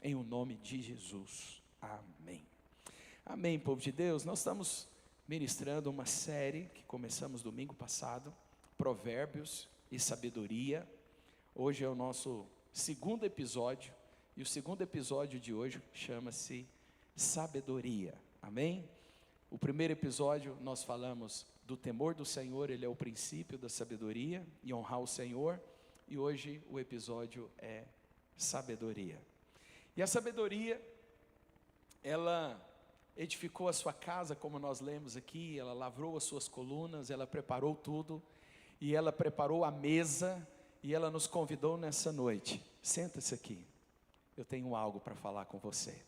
em o nome de Jesus. Amém. Amém, povo de Deus. Nós estamos ministrando uma série que começamos domingo passado, Provérbios e Sabedoria. Hoje é o nosso segundo episódio, e o segundo episódio de hoje chama-se Sabedoria. Amém? O primeiro episódio nós falamos do temor do Senhor, ele é o princípio da sabedoria, e honrar o Senhor, e hoje o episódio é sabedoria. E a sabedoria, ela edificou a sua casa, como nós lemos aqui, ela lavrou as suas colunas, ela preparou tudo, e ela preparou a mesa, e ela nos convidou nessa noite. Senta-se aqui, eu tenho algo para falar com você.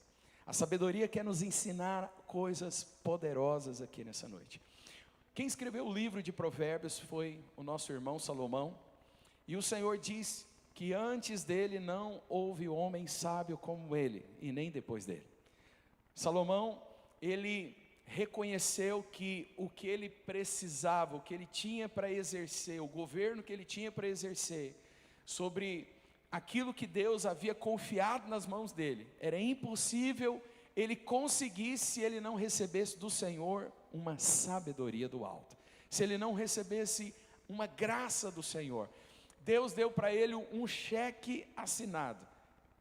A sabedoria quer nos ensinar coisas poderosas aqui nessa noite. Quem escreveu o livro de Provérbios foi o nosso irmão Salomão, e o Senhor diz que antes dele não houve homem sábio como ele, e nem depois dele. Salomão, ele reconheceu que o que ele precisava, o que ele tinha para exercer, o governo que ele tinha para exercer, sobre aquilo que Deus havia confiado nas mãos dele, era impossível ele conseguir se ele não recebesse do Senhor uma sabedoria do alto, se ele não recebesse uma graça do Senhor. Deus deu para ele um cheque assinado,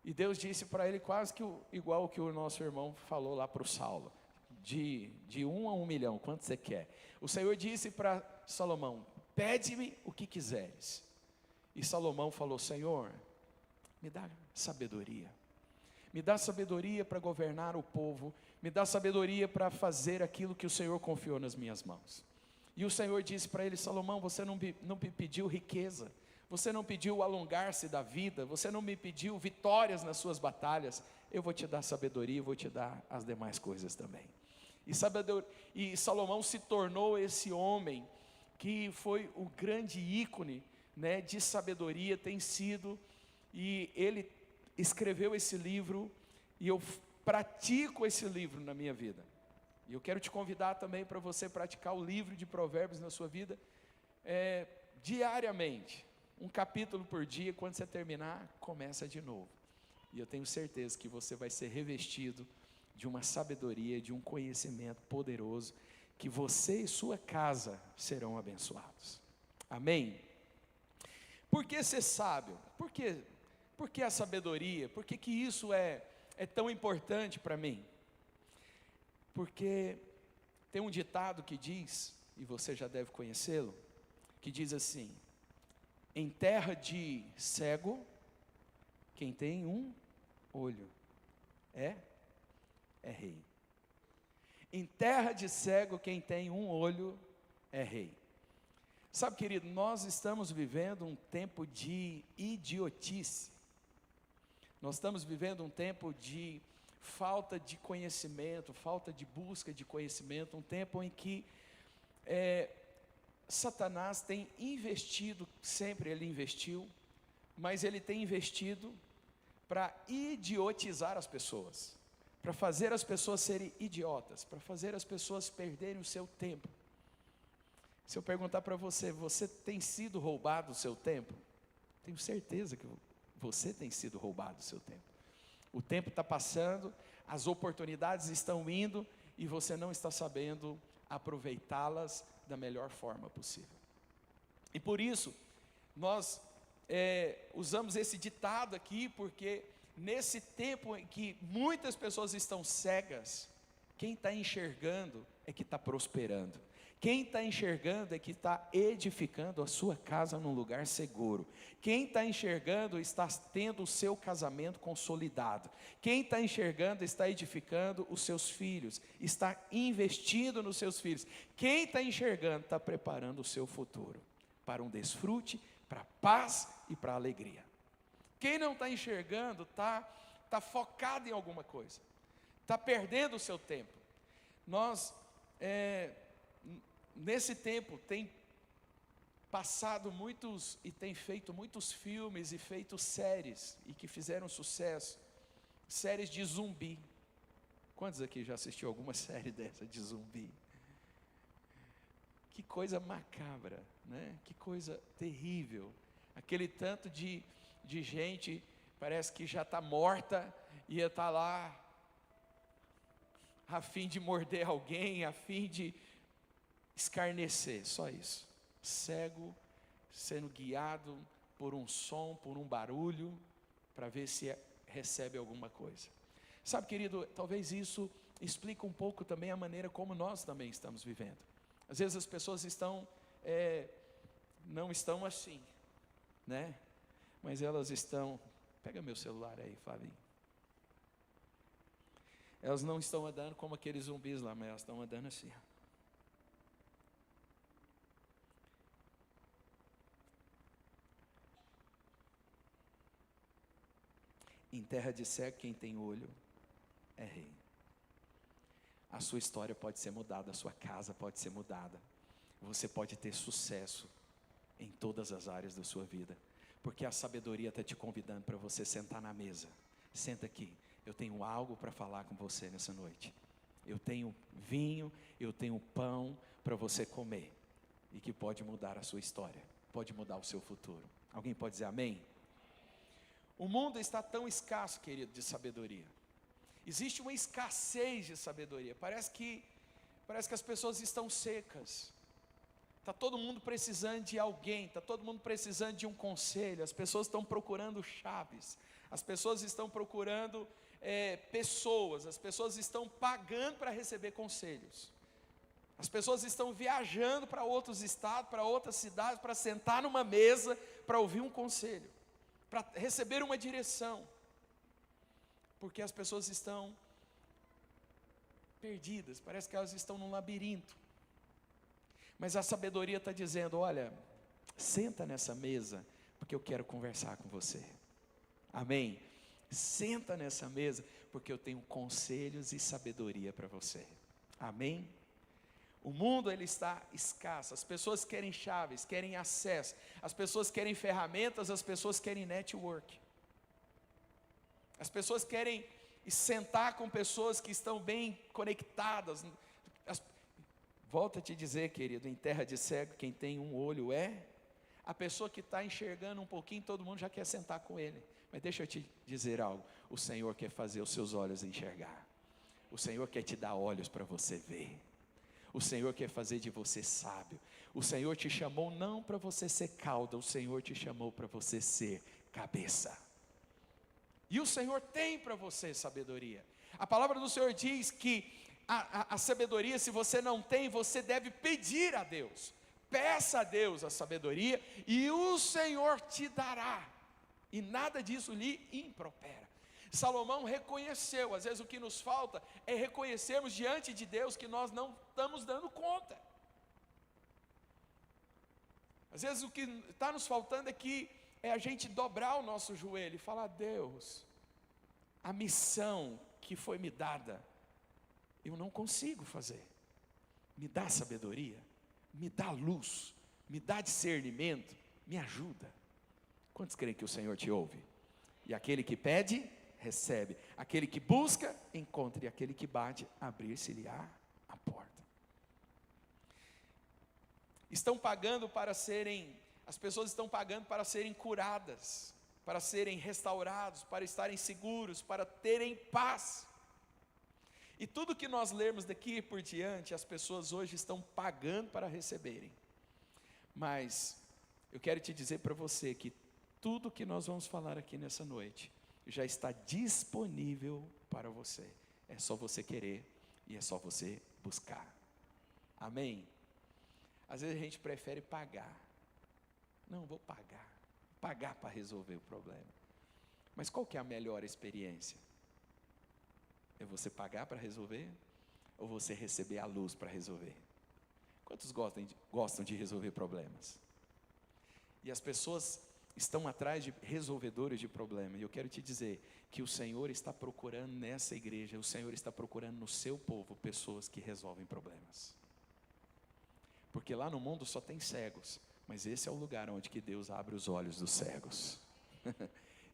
e Deus disse para ele quase que igual o que o nosso irmão falou lá para o Saulo, de 1 a 1 milhão, quanto você quer? O Senhor disse para Salomão: pede-me o que quiseres. E Salomão falou: Senhor, me dá sabedoria, me dá sabedoria para governar o povo, me dá sabedoria para fazer aquilo que o Senhor confiou nas minhas mãos. E o Senhor disse para ele: Salomão, você não me pediu riqueza, você não pediu o alongar-se da vida, você não me pediu vitórias nas suas batalhas, eu vou te dar sabedoria, vou te dar as demais coisas também. E Salomão se tornou esse homem que foi o grande ícone, né, de sabedoria, tem sido, e ele escreveu esse livro, e eu pratico esse livro na minha vida, e eu quero te convidar também para você praticar o livro de Provérbios na sua vida, diariamente, um capítulo por dia. Quando você terminar, começa de novo, e eu tenho certeza que você vai ser revestido de uma sabedoria, de um conhecimento poderoso, que você e sua casa serão abençoados. Amém? Por que ser sábio? Por que a sabedoria? Por que isso é tão importante para mim? Porque tem um ditado que diz, e você já deve conhecê-lo, que diz assim: em terra de cego, quem tem um olho é rei. Em terra de cego, quem tem um olho é rei. Sabe, querido, nós estamos vivendo um tempo de idiotice. Nós estamos vivendo um tempo de falta de conhecimento, falta de busca de conhecimento, um tempo em que Satanás tem investido, sempre ele investiu, mas ele tem investido para idiotizar as pessoas, para fazer as pessoas serem idiotas, para fazer as pessoas perderem o seu tempo. Se eu perguntar para você, você tem sido roubado o seu tempo? Tenho certeza que você tem sido roubado o seu tempo. O tempo está passando, as oportunidades estão indo, e você não está sabendo aproveitá-las da melhor forma possível. E por isso, nós usamos esse ditado aqui, porque nesse tempo em que muitas pessoas estão cegas, quem está enxergando é que está prosperando. Quem está enxergando é que está edificando a sua casa num lugar seguro. Quem está enxergando está tendo o seu casamento consolidado. Quem está enxergando está edificando os seus filhos, está investindo nos seus filhos. Quem está enxergando está preparando o seu futuro para um desfrute, para a paz e para a alegria. Quem não está enxergando está focado em alguma coisa, está perdendo o seu tempo. Nós, nesse tempo, tem passado muitos, e tem feito muitos filmes e feito séries, e que fizeram sucesso, séries de zumbi. Quantos aqui já assistiu alguma série dessa de zumbi? Que coisa macabra, né? Que coisa terrível. Aquele tanto de gente, parece que já está morta, ia estar lá a fim de morder alguém, a fim de escarnecer, só isso. Cego, sendo guiado por um som, por um barulho, para ver se recebe alguma coisa. Sabe, querido, talvez isso explique um pouco também a maneira como nós também estamos vivendo. Às vezes as pessoas não estão assim, né? Mas elas estão, pega meu celular aí, Flavinho. Elas não estão andando como aqueles zumbis lá, mas elas estão andando assim. Em terra de cego, quem tem olho é rei. A sua história pode ser mudada, a sua casa pode ser mudada. Você pode ter sucesso em todas as áreas da sua vida, porque a sabedoria está te convidando para você sentar na mesa. Senta aqui, eu tenho algo para falar com você nessa noite. Eu tenho vinho, eu tenho pão para você comer, e que pode mudar a sua história, pode mudar o seu futuro. Alguém pode dizer amém? O mundo está tão escasso, querido, de sabedoria. Existe uma escassez de sabedoria. Parece que as pessoas estão secas. Está todo mundo precisando de alguém, está todo mundo precisando de um conselho. As pessoas estão procurando chaves, as pessoas estão procurando pessoas, as pessoas estão pagando para receber conselhos. As pessoas estão viajando para outros estados, para outras cidades, para sentar numa mesa, para ouvir um conselho, para receber uma direção. Porque as pessoas estão perdidas, parece que elas estão num labirinto. Mas a sabedoria está dizendo: olha, senta nessa mesa, porque eu quero conversar com você. Amém? Senta nessa mesa, porque eu tenho conselhos e sabedoria para você. Amém? O mundo ele está escasso, as pessoas querem chaves, querem acesso, as pessoas querem ferramentas, as pessoas querem network. As pessoas querem sentar com pessoas que estão bem conectadas. Volto a te dizer, querido, em terra de cego, quem tem um olho é a pessoa que está enxergando um pouquinho, todo mundo já quer sentar com ele. Mas deixa eu te dizer algo, o Senhor quer fazer os seus olhos enxergar. O Senhor quer te dar olhos para você ver. O Senhor quer fazer de você sábio. O Senhor te chamou não para você ser cauda, o Senhor te chamou para você ser cabeça. E o Senhor tem para você sabedoria. A palavra do Senhor diz que a sabedoria, se você não tem, você deve pedir a Deus. Peça a Deus a sabedoria e o Senhor te dará. E nada disso lhe impropera. Salomão reconheceu, às vezes o que nos falta é reconhecermos diante de Deus que nós não estamos dando conta. Às vezes o que está nos faltando aqui é a gente dobrar o nosso joelho e falar: Deus, a missão que foi me dada, eu não consigo fazer. Me dá sabedoria, me dá luz, me dá discernimento, me ajuda. Quantos creem que o Senhor te ouve? E aquele que pede, recebe. Aquele que busca, encontra. E aquele que bate, abrir-se-lhe-á a porta. As pessoas estão pagando para serem curadas, para serem restaurados, para estarem seguros, para terem paz. E tudo que nós lermos daqui por diante, as pessoas hoje estão pagando para receberem. Mas eu quero te dizer para você que tudo que nós vamos falar aqui nessa noite já está disponível para você. É só você querer e é só você buscar. Amém? Às vezes a gente prefere pagar. Não, vou pagar para resolver o problema. Mas qual que é a melhor experiência? É você pagar para resolver ou você receber a luz para resolver? Quantos gostam de resolver problemas? E as pessoas estão atrás de resolvedores de problemas. E eu quero te dizer que o Senhor está procurando nessa igreja, o Senhor está procurando no seu povo pessoas que resolvem problemas. Porque lá no mundo só tem cegos, mas esse é o lugar onde que Deus abre os olhos dos cegos.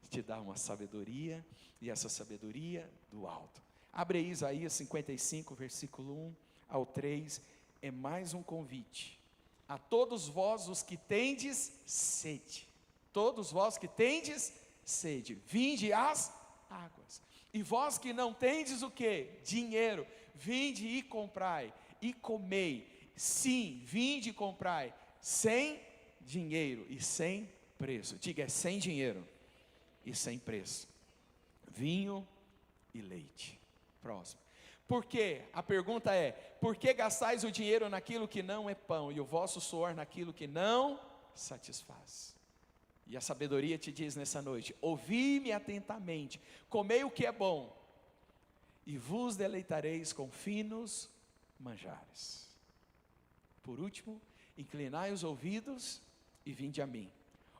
Te dá uma sabedoria, e essa sabedoria do alto. Abre aí Isaías 55, versículo 1 ao 3, é mais um convite. A todos vós os que tendes sede. Todos vós que tendes sede, vinde às águas. E vós que não tendes o quê? Dinheiro, vinde e comprai, e comei. Sim, vinde e comprai, sem dinheiro e sem preço. Diga, é sem dinheiro e sem preço. Vinho e leite. Próximo. Por quê? A pergunta é: por que gastais o dinheiro naquilo que não é pão, e o vosso suor naquilo que não satisfaz? E a sabedoria te diz nessa noite: ouvi-me atentamente, comei o que é bom, e vos deleitareis com finos manjares. Por último, inclinai os ouvidos e vinde a mim.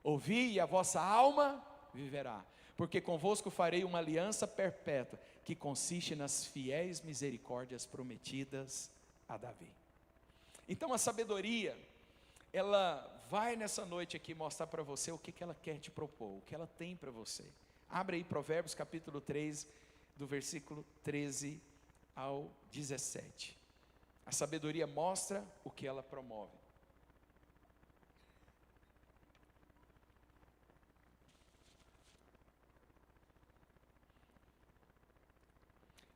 Ouvi e a vossa alma viverá, porque convosco farei uma aliança perpétua, que consiste nas fiéis misericórdias prometidas a Davi. Então a sabedoria, ela vai nessa noite aqui mostrar para você o que ela quer te propor, o que ela tem para você. Abre aí Provérbios capítulo 3, do versículo 13 ao 17. A sabedoria mostra o que ela promove.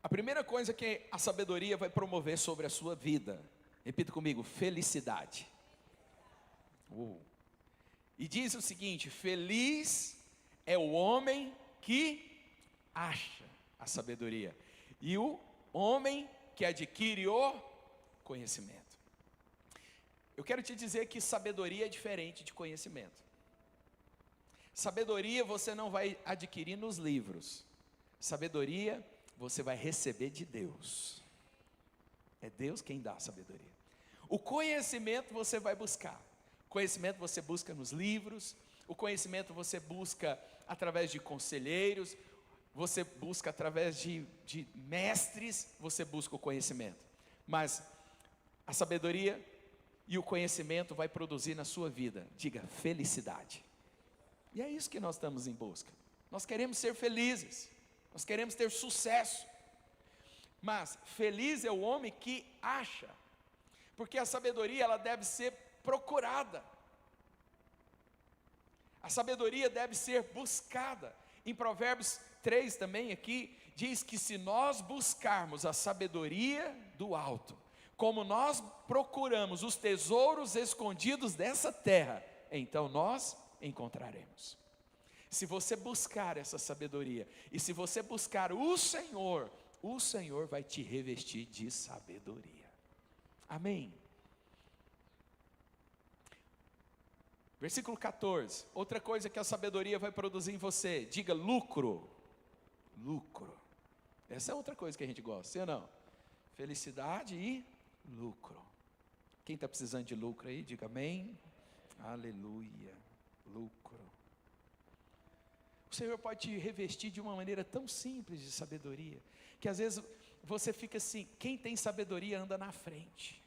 A primeira coisa que a sabedoria vai promover sobre a sua vida, repita comigo: felicidade. E diz o seguinte: feliz é o homem que acha a sabedoria, e o homem que adquire o conhecimento. Eu quero te dizer que sabedoria é diferente de conhecimento. Sabedoria você não vai adquirir nos livros. Sabedoria você vai receber de Deus. É Deus quem dá a sabedoria. O conhecimento você vai buscar. O conhecimento você busca nos livros. O conhecimento você busca através de conselheiros. Você busca através de mestres. Você busca o conhecimento. Mas a sabedoria e o conhecimento vai produzir na sua vida, diga, felicidade. E é isso que nós estamos em busca. Nós queremos ser felizes. Nós queremos ter sucesso. Mas feliz é o homem que acha. Porque a sabedoria, ela deve ser procurada. A sabedoria deve ser buscada. Em Provérbios 3 também aqui, diz que se nós buscarmos a sabedoria do alto, como nós procuramos os tesouros escondidos dessa terra, então nós encontraremos. Se você buscar essa sabedoria, e se você buscar o Senhor vai te revestir de sabedoria. Amém? Versículo 14, outra coisa que a sabedoria vai produzir em você, diga lucro. Lucro, essa é outra coisa que a gente gosta, sim ou não? Felicidade e lucro. Quem está precisando de lucro aí, diga amém. Aleluia, lucro. O Senhor pode te revestir de uma maneira tão simples de sabedoria, que às vezes você fica assim, quem tem sabedoria anda na frente.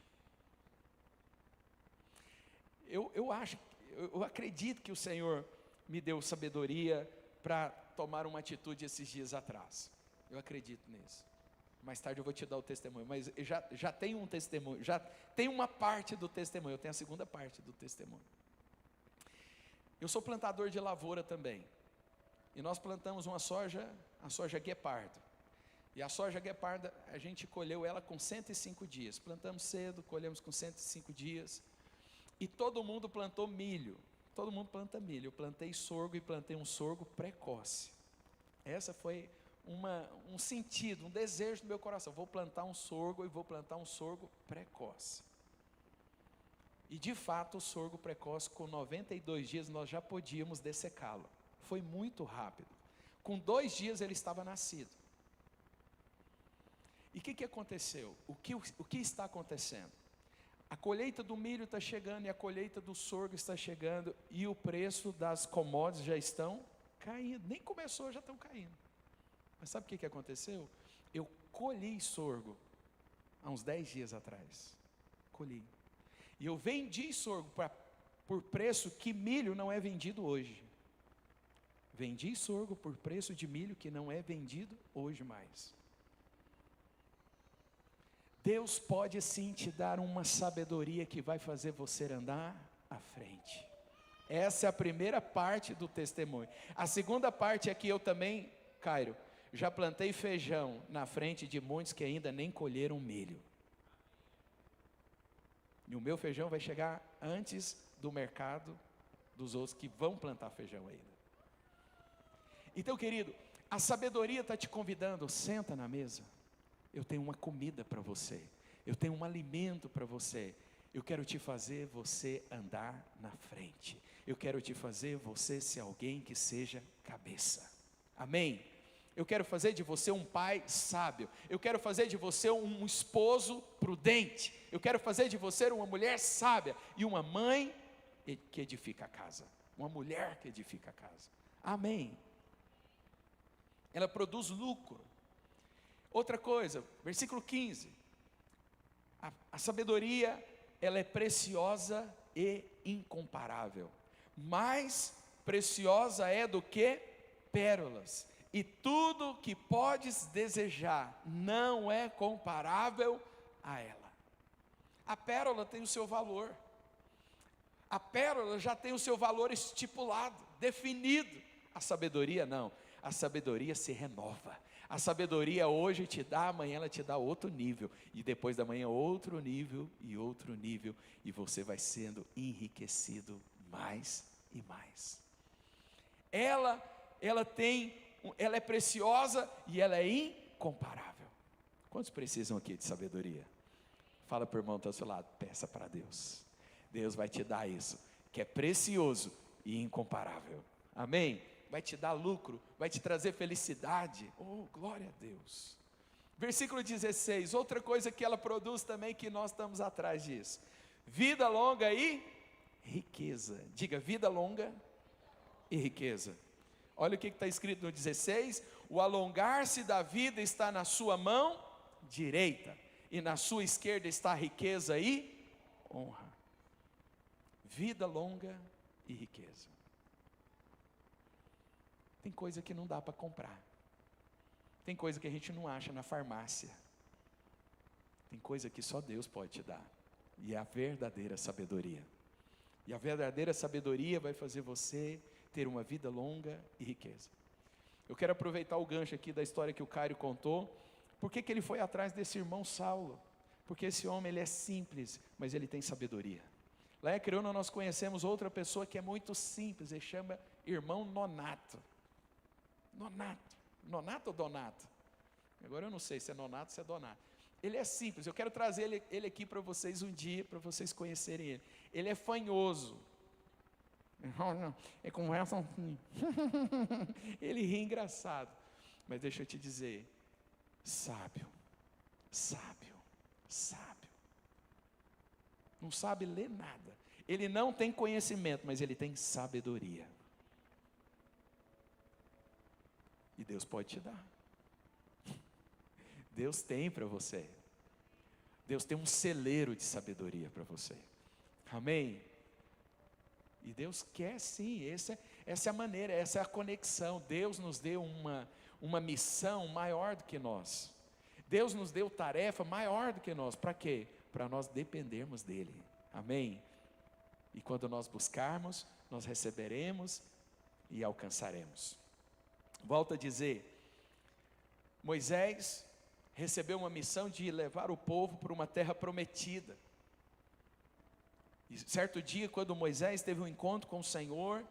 Eu acredito que o Senhor me deu sabedoria para tomar uma atitude esses dias atrás. Eu acredito nisso. Mais tarde eu vou te dar o testemunho, mas já tenho um testemunho, já tem uma parte do testemunho, eu tenho a segunda parte do testemunho. Eu sou plantador de lavoura também. E nós plantamos a soja guepardo. E a soja gueparda, a gente colheu ela com 105 dias. Plantamos cedo, colhemos com 105 dias. E todo mundo plantou milho. Todo mundo planta milho. Eu plantei sorgo e plantei um sorgo precoce. Essa foi um sentido, um desejo do meu coração. Vou plantar um sorgo e vou plantar um sorgo precoce. E de fato o sorgo precoce, com 92 dias, nós já podíamos dessecá-lo. Foi muito rápido. Com 2 dias ele estava nascido. E o que aconteceu? O que está acontecendo? A colheita do milho está chegando e a colheita do sorgo está chegando, e o preço das commodities já estão caindo. Nem começou, já estão caindo. Mas sabe o que aconteceu? Eu colhi sorgo há uns 10 dias atrás. Colhi. E eu vendi sorgo por preço que milho não é vendido hoje. Vendi sorgo por preço de milho que não é vendido hoje mais. Deus pode sim te dar uma sabedoria que vai fazer você andar à frente. Essa é a primeira parte do testemunho. A segunda parte é que eu também, Cairo, já plantei feijão na frente de muitos que ainda nem colheram milho. E o meu feijão vai chegar antes do mercado dos outros que vão plantar feijão ainda. Então, querido, a sabedoria está te convidando, senta na mesa. Eu tenho uma comida para você. Eu tenho um alimento para você. Eu quero te fazer você andar na frente. Eu quero te fazer você ser alguém que seja cabeça. Amém? Eu quero fazer de você um pai sábio. Eu quero fazer de você um esposo prudente. Eu quero fazer de você uma mulher sábia e uma mãe que edifica a casa. Uma mulher que edifica a casa. Amém. Ela produz lucro. Outra coisa, versículo 15. A sabedoria, ela é preciosa e incomparável. Mais preciosa é do que pérolas. E tudo que podes desejar não é comparável a ela. A pérola tem o seu valor. A pérola já tem o seu valor estipulado, definido. A sabedoria não. A sabedoria se renova. A sabedoria hoje te dá, amanhã ela te dá outro nível. E depois da manhã outro nível e outro nível. E você vai sendo enriquecido mais e mais. Ela é preciosa e ela é incomparável. Quantos precisam aqui de sabedoria? Fala para o irmão que está ao seu lado, peça para Deus. Deus vai te dar isso, que é precioso e incomparável. Amém? Vai te dar lucro, vai te trazer felicidade. Oh, glória a Deus. Versículo 16, outra coisa que ela produz também, que nós estamos atrás disso. Vida longa e riqueza. Diga, vida longa e riqueza. Olha o que está escrito no 16: o alongar-se da vida está na sua mão direita, e na sua esquerda está riqueza e honra. Vida longa e riqueza. Tem coisa que não dá para comprar. Tem coisa que a gente não acha na farmácia. Tem coisa que só Deus pode te dar. E é a verdadeira sabedoria. E a verdadeira sabedoria vai fazer você ter uma vida longa e riqueza. Eu quero aproveitar o gancho aqui da história que o Cário contou. Por que ele foi atrás desse irmão Saulo? Porque esse homem, ele é simples, mas ele tem sabedoria. Lá em Acreona nós conhecemos outra pessoa que é muito simples, ele chama irmão Nonato. Nonato ou Donato? Agora eu não sei se é Nonato ou se é Donato. Ele é simples, eu quero trazer ele aqui para vocês um dia, para vocês conhecerem ele. Ele é fanhoso. É conversa assim. Ele ri engraçado. Mas deixa eu te dizer, sábio. Não sabe ler nada. Ele não tem conhecimento, mas ele tem sabedoria. E Deus pode te dar. Deus tem para você. Deus tem um celeiro de sabedoria para você. Amém? E Deus quer sim, essa é a maneira, essa é a conexão. Deus nos deu uma missão maior do que nós. Deus nos deu tarefa maior do que nós. Para quê? Para nós dependermos dEle. Amém? E quando nós buscarmos, nós receberemos e alcançaremos. Volto a dizer, Moisés recebeu uma missão de levar o povo para uma terra prometida. E certo dia, quando Moisés teve um encontro com o Senhor,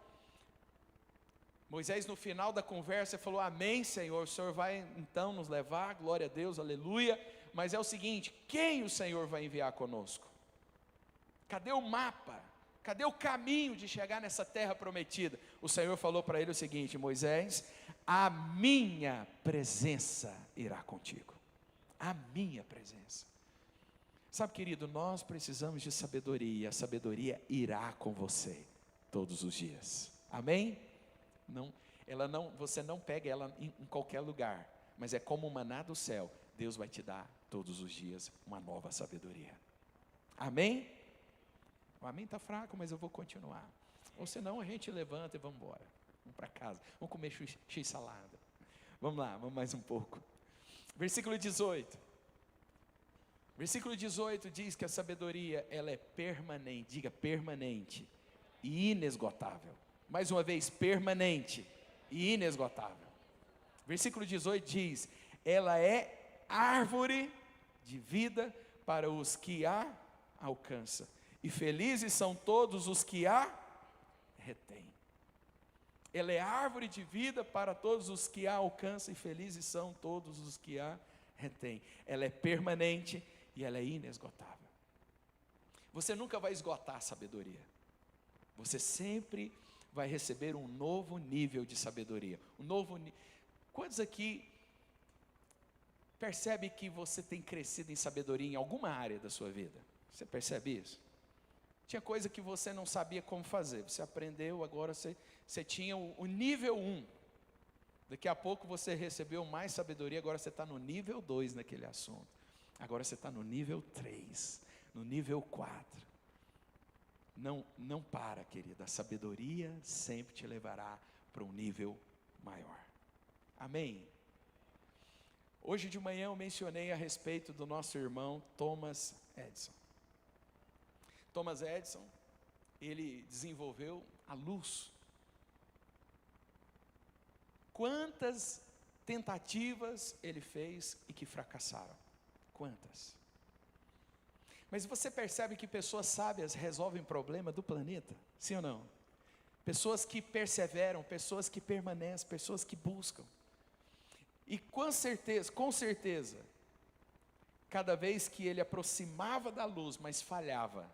Moisés no final da conversa falou: amém, Senhor, o Senhor vai então nos levar, glória a Deus, aleluia. Mas é o seguinte, quem o Senhor vai enviar conosco? Cadê o mapa? Cadê o caminho de chegar nessa terra prometida? O Senhor falou para ele o seguinte: Moisés, a minha presença irá contigo. A minha presença. Sabe, querido, nós precisamos de sabedoria. A sabedoria irá com você todos os dias. Amém? Você não pega ela em qualquer lugar, mas é como um maná do céu. Deus vai te dar todos os dias uma nova sabedoria. Amém? O amém está fraco, mas eu vou continuar. Ou senão a gente levanta e vamos embora. Vamos para casa, vamos comer x-salada. Vamos lá, vamos mais um pouco. Versículo 18. Versículo 18 diz que a sabedoria, ela é permanente. Diga, permanente e inesgotável. Mais uma vez, permanente e inesgotável. Versículo 18 diz: ela é árvore de vida para os que a alcançam, e felizes são todos os que a retêm. Ela é árvore de vida para todos os que a alcançam, e felizes são todos os que a retêm. Ela é permanente e ela é inesgotável. Você nunca vai esgotar a sabedoria. Você sempre vai receber um novo nível de sabedoria. Quantos aqui percebe que você tem crescido em sabedoria em alguma área da sua vida? Você percebe isso? Tinha coisa que você não sabia como fazer, você aprendeu, agora você tinha o nível 1. Daqui a pouco você recebeu mais sabedoria, agora você está no nível 2 naquele assunto. Agora você está no nível 3, no nível 4. Não para, querida, a sabedoria sempre te levará para um nível maior. Amém? Hoje de manhã eu mencionei a respeito do nosso irmão Thomas Edison. Thomas Edison, ele desenvolveu a luz. Quantas tentativas ele fez e que fracassaram? Quantas? Mas você percebe que pessoas sábias resolvem problema do planeta? Sim ou não? Pessoas que perseveram, pessoas que permanecem, pessoas que buscam. E com certeza, cada vez que ele aproximava da luz, mas falhava,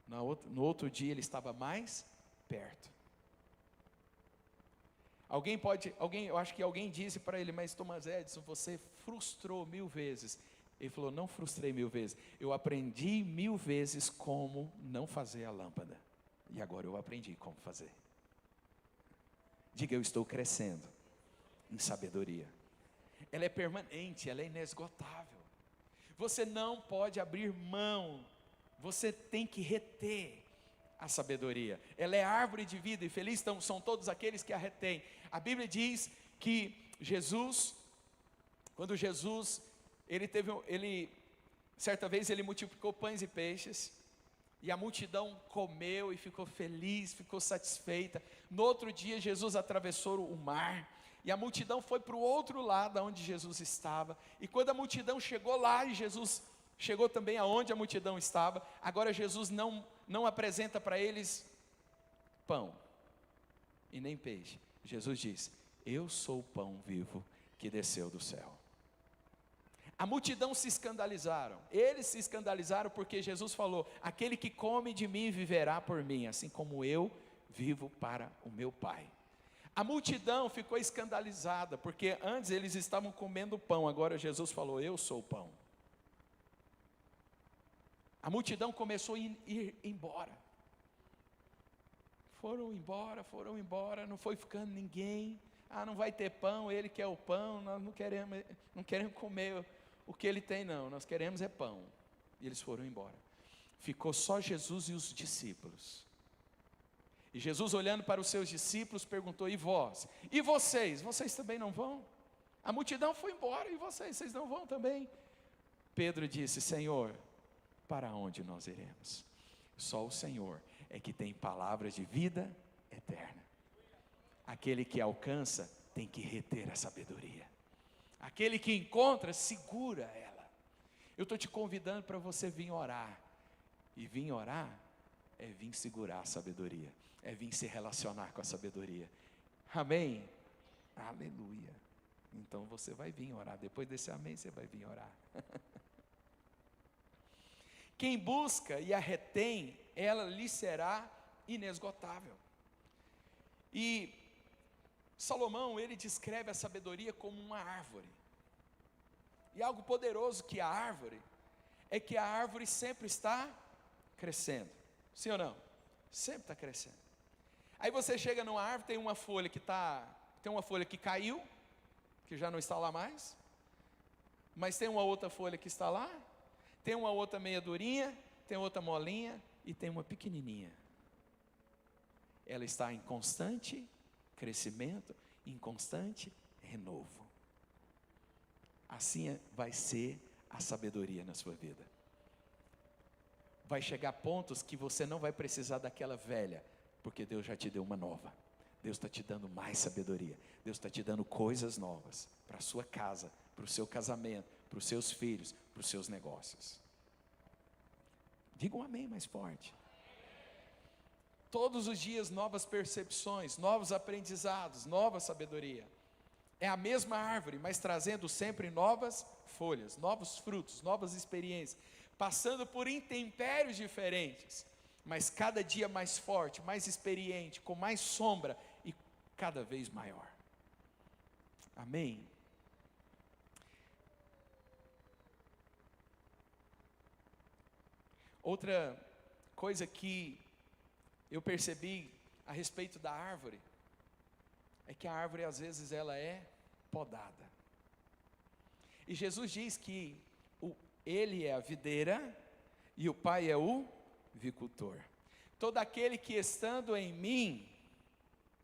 no outro dia ele estava mais perto. Eu acho que alguém disse para ele: mas Thomas Edison, você frustrou 1000 vezes. Ele falou: não frustrei 1000 vezes, eu aprendi 1000 vezes como não fazer a lâmpada, e agora eu aprendi como fazer. Diga: eu estou crescendo em sabedoria. Ela é permanente, ela é inesgotável. Você não pode abrir mão, você tem que reter a sabedoria. Ela é árvore de vida, e felizes são todos aqueles que a retêm. A Bíblia diz que quando Jesus, certa vez ele multiplicou pães e peixes, e a multidão comeu e ficou feliz, ficou satisfeita. No outro dia Jesus atravessou o mar, e a multidão foi para o outro lado onde Jesus estava. E quando a multidão chegou lá, e Jesus chegou também aonde a multidão estava, agora Jesus não apresenta para eles pão e nem peixe. Jesus diz: eu sou o pão vivo que desceu do céu. A multidão se escandalizaram, eles se escandalizaram porque Jesus falou: aquele que come de mim viverá por mim, assim como eu vivo para o meu Pai. A multidão ficou escandalizada, porque antes eles estavam comendo pão, agora Jesus falou: eu sou o pão. A multidão começou a ir embora. Foram embora, não foi ficando ninguém. Não vai ter pão, ele quer o pão, nós não queremos comer o que ele tem não, nós queremos é pão. E eles foram embora. Ficou só Jesus e os discípulos. E Jesus, olhando para os seus discípulos, perguntou: e vós? E vocês? Vocês também não vão? A multidão foi embora, e vocês não vão também? Pedro disse: Senhor, para onde nós iremos? Só o Senhor é que tem palavras de vida eterna. Aquele que alcança tem que reter a sabedoria. Aquele que encontra, segura ela. Eu estou te convidando para você vir orar. E vir orar é vir segurar a sabedoria, é vir se relacionar com a sabedoria. Amém? Aleluia. Então você vai vir orar. Depois desse amém, você vai vir orar. Quem busca e a retém, ela lhe será inesgotável. E Salomão, ele descreve a sabedoria como uma árvore. E algo poderoso que a árvore é que a árvore sempre está crescendo. Sim ou não? Sempre está crescendo. Aí você chega numa árvore, tem uma folha que caiu, que já não está lá mais, mas tem uma outra folha que está lá, tem uma outra meia durinha, tem outra molinha e tem uma pequenininha. Ela está em constante crescimento, em constante renovo. Assim vai ser a sabedoria na sua vida. Vai chegar pontos que você não vai precisar daquela velha, porque Deus já te deu uma nova. Deus está te dando mais sabedoria. Deus está te dando coisas novas para a sua casa, para o seu casamento, para os seus filhos, para os seus negócios. Diga um amém mais forte. Todos os dias novas percepções, novos aprendizados, nova sabedoria. É a mesma árvore, mas trazendo sempre novas folhas, novos frutos, novas experiências, passando por intempéries diferentes, mas cada dia mais forte, mais experiente, com mais sombra e cada vez maior. Amém? Outra coisa que eu percebi a respeito da árvore, é que a árvore às vezes ela é podada. E Jesus diz que Ele é a videira e o Pai é o vicultor. Todo aquele que estando em mim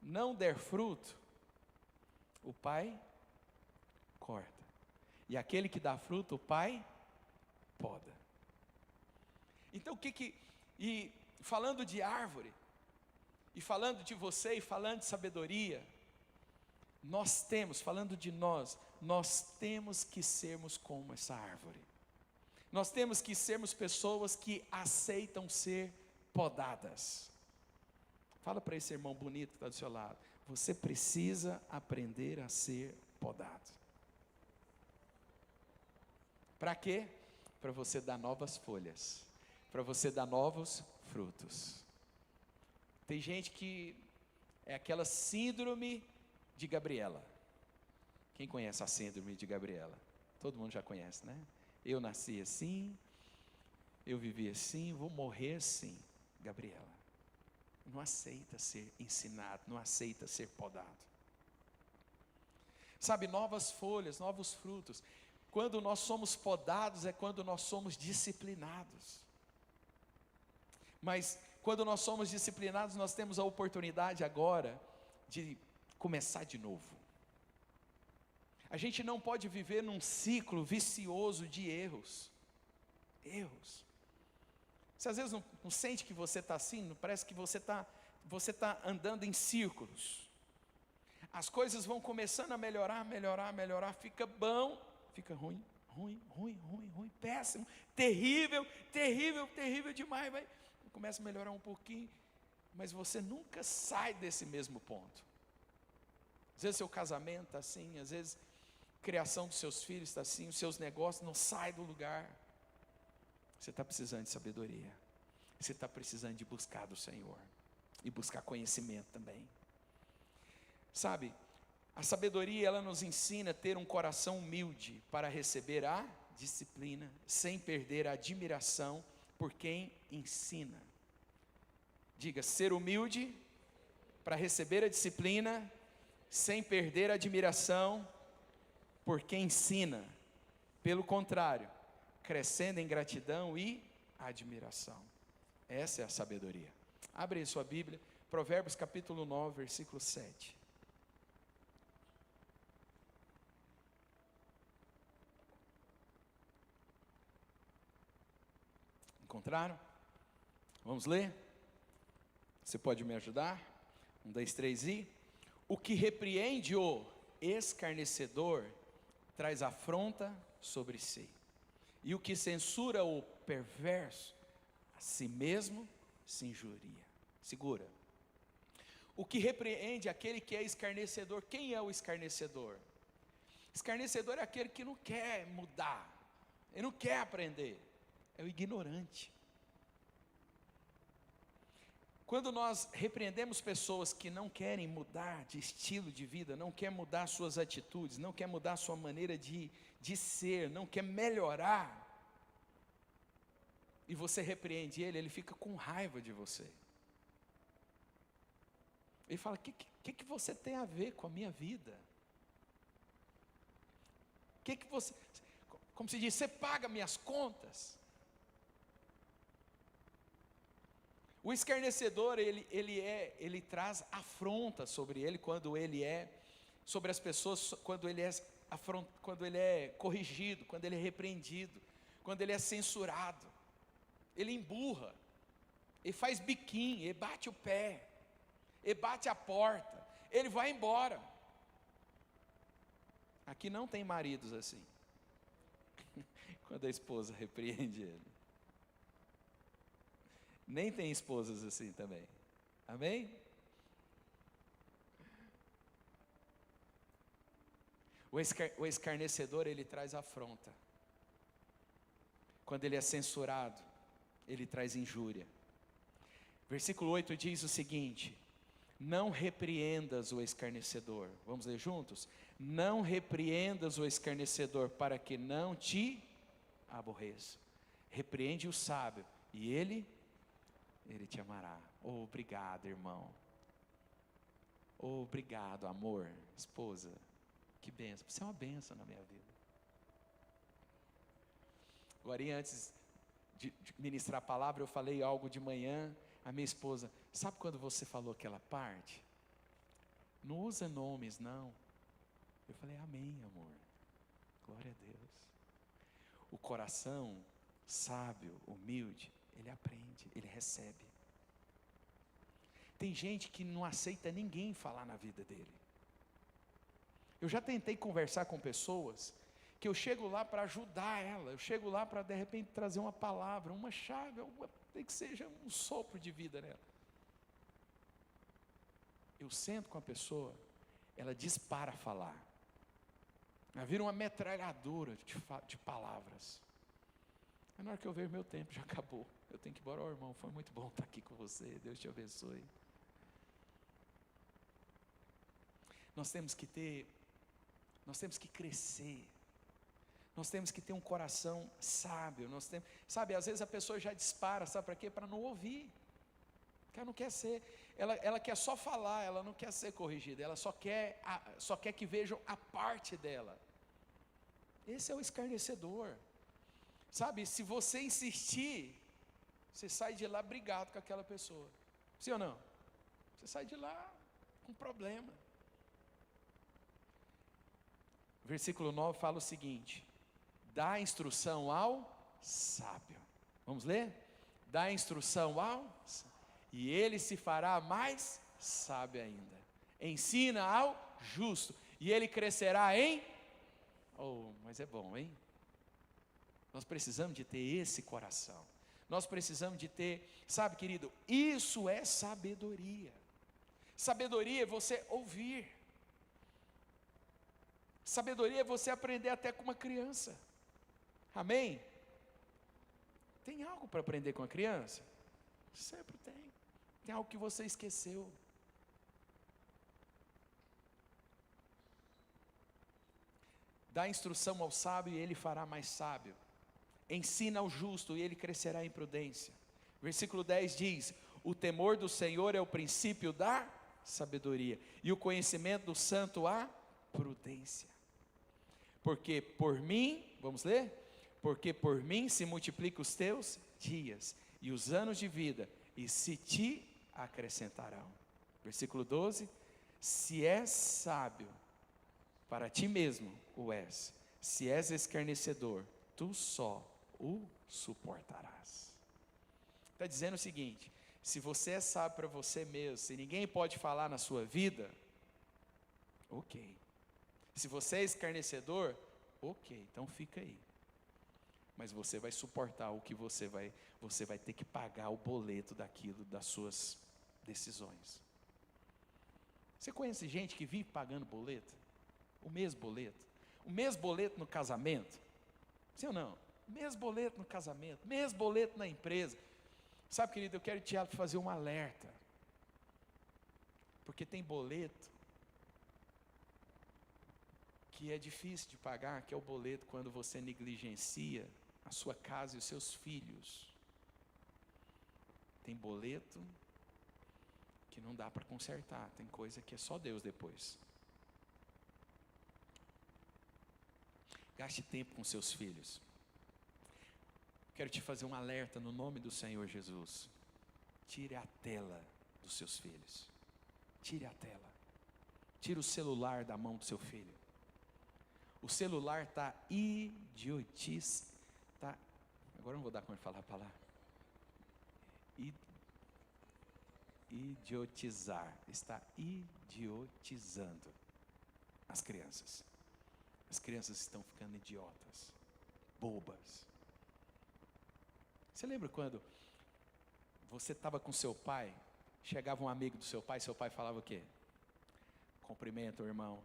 não der fruto, o Pai corta. E aquele que dá fruto, o Pai poda. Então e falando de árvore, e falando de você, e falando de sabedoria, nós temos, falando de nós temos que sermos como essa árvore. Nós temos que sermos pessoas que aceitam ser podadas. Fala para esse irmão bonito que está do seu lado. Você precisa aprender a ser podado. Para quê? Para você dar novas folhas, para você dar novos frutos. Tem gente que é aquela síndrome de Gabriela. Quem conhece a síndrome de Gabriela? Todo mundo já conhece, né? Eu nasci assim, eu vivi assim, vou morrer assim. Gabriela não aceita ser ensinado, não aceita ser podado. Sabe, novas folhas, novos frutos. Quando nós somos podados é quando nós somos disciplinados. Mas quando nós somos disciplinados, nós temos a oportunidade agora de começar de novo. A gente não pode viver num ciclo vicioso de erros. Você às vezes não sente que você está assim, não parece que você está andando em círculos. As coisas vão começando a melhorar, fica bom, fica ruim, péssimo, terrível demais, começa a melhorar um pouquinho, mas você nunca sai desse mesmo ponto. Às vezes seu casamento está assim, às vezes a criação dos seus filhos está assim, os seus negócios não saem do lugar. Você está precisando de sabedoria, você está precisando de buscar do Senhor, e buscar conhecimento também. Sabe, a sabedoria ela nos ensina a ter um coração humilde para receber a disciplina, sem perder a admiração por quem ensina. Diga, ser humilde para receber a disciplina, sem perder a admiração por quem ensina. Pelo contrário, crescendo em gratidão e admiração. Essa é a sabedoria. Abre aí sua Bíblia, Provérbios capítulo 9, versículo 7. Encontraram? Vamos ler? Você pode me ajudar? 1, 2, 3 e... O que repreende o escarnecedor traz afronta sobre si, e o que censura o perverso a si mesmo se injuria. Segura. O que repreende aquele que é escarnecedor. Quem é o escarnecedor? Escarnecedor é aquele que não quer mudar, ele não quer aprender, é o ignorante. Quando nós repreendemos pessoas que não querem mudar de estilo de vida, não querem mudar suas atitudes, não querem mudar sua maneira de ser, não quer melhorar, e você repreende ele fica com raiva de você. Ele fala, o que você tem a ver com a minha vida? Que você, como se diz, você paga minhas contas? O escarnecedor, ele traz afronta sobre ele, sobre as pessoas, quando ele é corrigido, quando ele é repreendido, quando ele é censurado. Ele emburra, ele faz biquinho, ele bate o pé, ele bate a porta, ele vai embora. Aqui não tem maridos assim. Quando a esposa repreende ele. Nem tem esposas assim também. Amém? O escarnecedor, ele traz afronta. Quando ele é censurado, ele traz injúria. Versículo 8 diz o seguinte: não repreendas o escarnecedor. Vamos ler juntos? Não repreendas o escarnecedor, para que não te aborreça. Repreende o sábio, e ele te amará. Oh, obrigado, irmão. Oh, obrigado, amor, esposa. Que bênção, você é uma bênção na minha vida. Agora, antes de ministrar a palavra, eu falei algo de manhã. A minha esposa, sabe quando você falou aquela parte? Não usa nomes, não. Eu falei, amém, amor. Glória a Deus. O coração sábio, humilde, ele aprende, ele recebe. Tem gente que não aceita ninguém falar na vida dele. Eu já tentei conversar com pessoas que eu chego lá para ajudar ela, eu chego lá para de repente trazer uma palavra, uma chave, tem que seja um sopro de vida nela. Eu sento com a pessoa, ela dispara a falar. Ela vira uma metralhadora de palavras. Aí na hora que eu vejo, meu tempo já acabou. Eu tenho que ir embora. Oh, irmão, foi muito bom estar aqui com você. Deus te abençoe. Nós temos que crescer. Nós temos que ter um coração sábio. Sabe, às vezes a pessoa já dispara, sabe para quê? Para não ouvir. Porque ela não quer ser, ela quer só falar, ela não quer ser corrigida, ela só quer que vejam a parte dela. Esse é o escarnecedor. Sabe, se você insistir, você sai de lá brigado com aquela pessoa. Sim ou não? Você sai de lá com problema. Versículo 9 fala o seguinte: dá instrução ao sábio. Vamos ler? Dá instrução ao sábio, e ele se fará mais sábio ainda. Ensina ao justo, e ele crescerá em... Oh, mas é bom, hein? Nós precisamos de ter esse coração. Nós precisamos de ter, sabe, querido, isso é sabedoria. Sabedoria é você ouvir. Sabedoria é você aprender até com uma criança. Amém? Tem algo para aprender com a criança? Sempre tem. Tem algo que você esqueceu. Dá instrução ao sábio e ele fará mais sábio. Ensina ao justo e ele crescerá em prudência. Versículo 10 diz: o temor do Senhor é o princípio da sabedoria, e o conhecimento do santo a prudência. Porque por mim, vamos ler? Porque por mim se multiplicam os teus dias e os anos de vida, e se te acrescentarão. Versículo 12: se és sábio, para ti mesmo o és. Se és escarnecedor, tu só o suportarás. Está dizendo o seguinte: se você é sábio para você mesmo, se ninguém pode falar na sua vida, ok. Se você é escarnecedor, ok, então fica aí. Mas você vai suportar o que você vai ter que pagar o boleto daquilo, das suas decisões. Você conhece gente que vive pagando boleto? O mesmo boleto no casamento, sim ou não? O mesmo boleto no casamento, mesmo boleto na empresa. Sabe, querido, eu quero te fazer um alerta, porque tem boleto que é difícil de pagar, que é o boleto quando você negligencia a sua casa e os seus filhos. Tem boleto que não dá para consertar, tem coisa que é só Deus depois. Gaste tempo com seus filhos. Quero te fazer um alerta no nome do Senhor Jesus. Tire a tela dos seus filhos. Tire a tela. Tire o celular da mão do seu filho. O celular está idiotice. Agora eu não vou dar como falar a palavra. idiotizar, está idiotizando as crianças. As crianças estão ficando idiotas, bobas. Você lembra quando você estava com seu pai, chegava um amigo do seu pai falava o quê? Cumprimenta o irmão.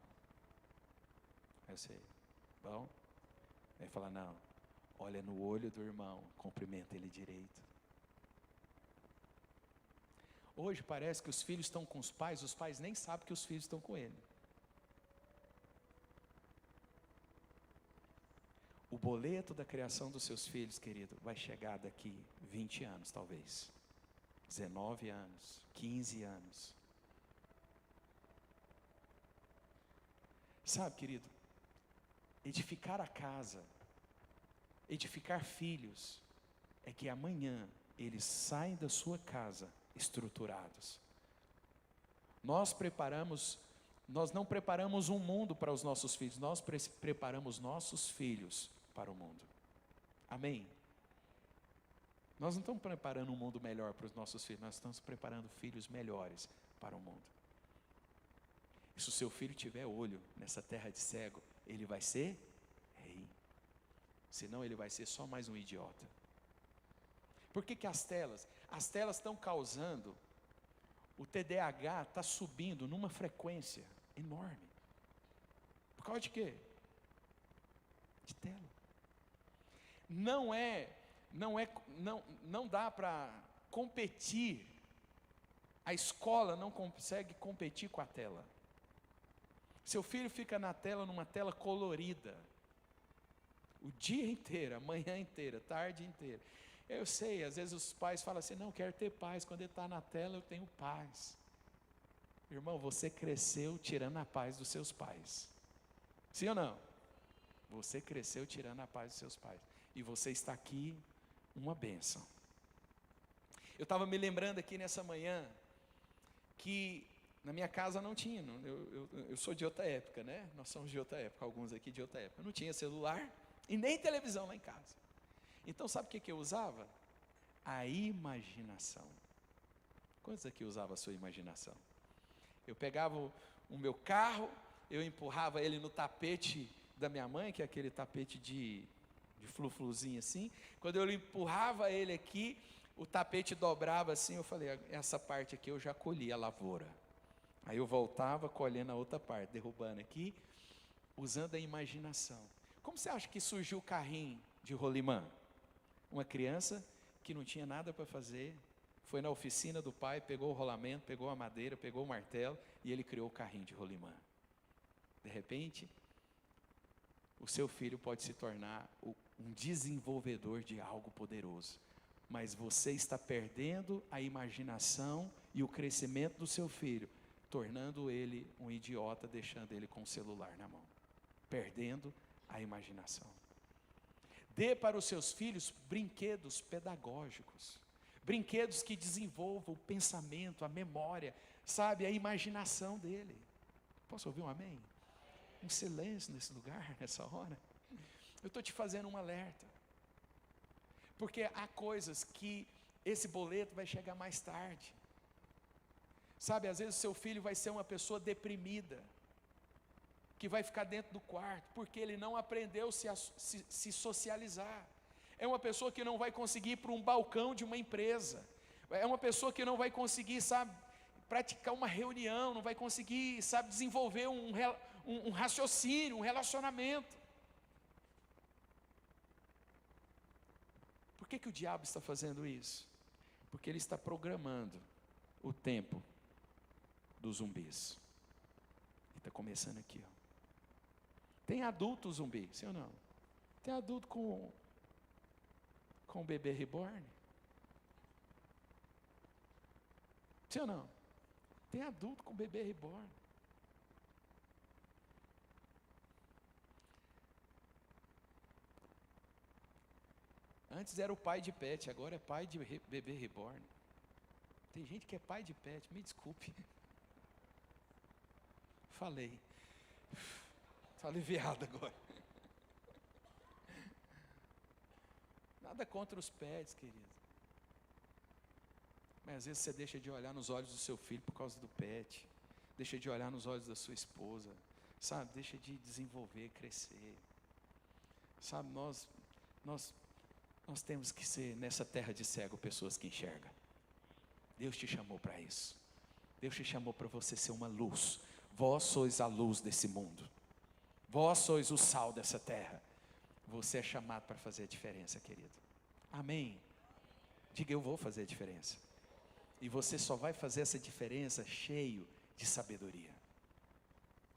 Aí você, bom? Aí fala, não, olha no olho do irmão, cumprimenta ele direito. Hoje parece que os filhos estão com os pais nem sabem que os filhos estão com ele. O boleto da criação dos seus filhos, querido, vai chegar daqui 20 anos talvez, 19 anos, 15 anos. Sabe, querido, edificar a casa, edificar filhos, é que amanhã eles saem da sua casa estruturados. Nós não preparamos um mundo para os nossos filhos, nós preparamos nossos filhos para o mundo. Amém? Nós não estamos preparando um mundo melhor para os nossos filhos, nós estamos preparando filhos melhores para o mundo. E se o seu filho tiver olho nessa terra de cego, ele vai ser rei. Senão ele vai ser só mais um idiota. Por que as telas? As telas estão causando, o TDAH está subindo numa frequência enorme. Por causa de quê? De tela. Não dá para competir. A escola não consegue competir com a tela. Seu filho fica na tela, numa tela colorida, o dia inteiro, a manhã inteira, tarde inteira. Eu sei, às vezes os pais falam assim, não, quero ter paz, quando ele está na tela eu tenho paz. Irmão, você cresceu tirando a paz dos seus pais. Sim ou não? Você cresceu tirando a paz dos seus pais. E você está aqui, uma bênção. Eu estava me lembrando aqui nessa manhã, que na minha casa não tinha, eu sou de outra época, né? Nós somos de outra época, alguns aqui de outra época. Não tinha celular e nem televisão lá em casa. Então sabe o que eu usava? A imaginação. Quantos aqui usavam a sua imaginação? Eu pegava o meu carro, eu empurrava ele no tapete da minha mãe, que é aquele tapete de flu-fluzinho assim. Quando eu empurrava ele aqui, o tapete dobrava assim, eu falei, essa parte aqui eu já colhi a lavoura. Aí eu voltava colhendo a outra parte, derrubando aqui, usando a imaginação. Como você acha que surgiu o carrinho de rolimã? Uma criança que não tinha nada para fazer, foi na oficina do pai, pegou o rolamento, pegou a madeira, pegou o martelo e ele criou o carrinho de rolimã. De repente, o seu filho pode se tornar um desenvolvedor de algo poderoso. Mas você está perdendo a imaginação e o crescimento do seu filho, tornando ele um idiota, deixando ele com o celular na mão. Perdendo a imaginação. Dê para os seus filhos brinquedos pedagógicos. Brinquedos que desenvolvam o pensamento, a memória, sabe, a imaginação dele. Posso ouvir um amém? Um silêncio nesse lugar, nessa hora. Eu estou te fazendo um alerta. Porque há coisas que esse boleto vai chegar mais tarde. Sabe, às vezes o seu filho vai ser uma pessoa deprimida, que vai ficar dentro do quarto, porque ele não aprendeu se socializar. É uma pessoa que não vai conseguir ir para um balcão de uma empresa. É uma pessoa que não vai conseguir, sabe, praticar uma reunião, não vai conseguir, sabe, desenvolver um raciocínio, um relacionamento. Por que o diabo está fazendo isso? Porque ele está programando o tempo dos zumbis. E está começando aqui, ó. Tem adulto zumbi, sim ou não? Tem adulto com bebê reborn? Sim ou não? Tem adulto com bebê reborn. Antes era o pai de pet, agora é pai de bebê reborn. Tem gente que é pai de pet, me desculpe. Falei. Estou aliviado agora. Nada contra os pets, querido. Mas às vezes você deixa de olhar nos olhos do seu filho por causa do pet, deixa de olhar nos olhos da sua esposa, sabe? Deixa de desenvolver, crescer. Sabe, nós temos que ser, nessa terra de cego, pessoas que enxergam. Deus te chamou para isso. Deus te chamou para você ser uma luz. Vós sois a luz desse mundo. Vós sois o sal dessa terra. Você é chamado para fazer a diferença, querido. Amém? Diga, eu vou fazer a diferença. E você só vai fazer essa diferença cheio de sabedoria.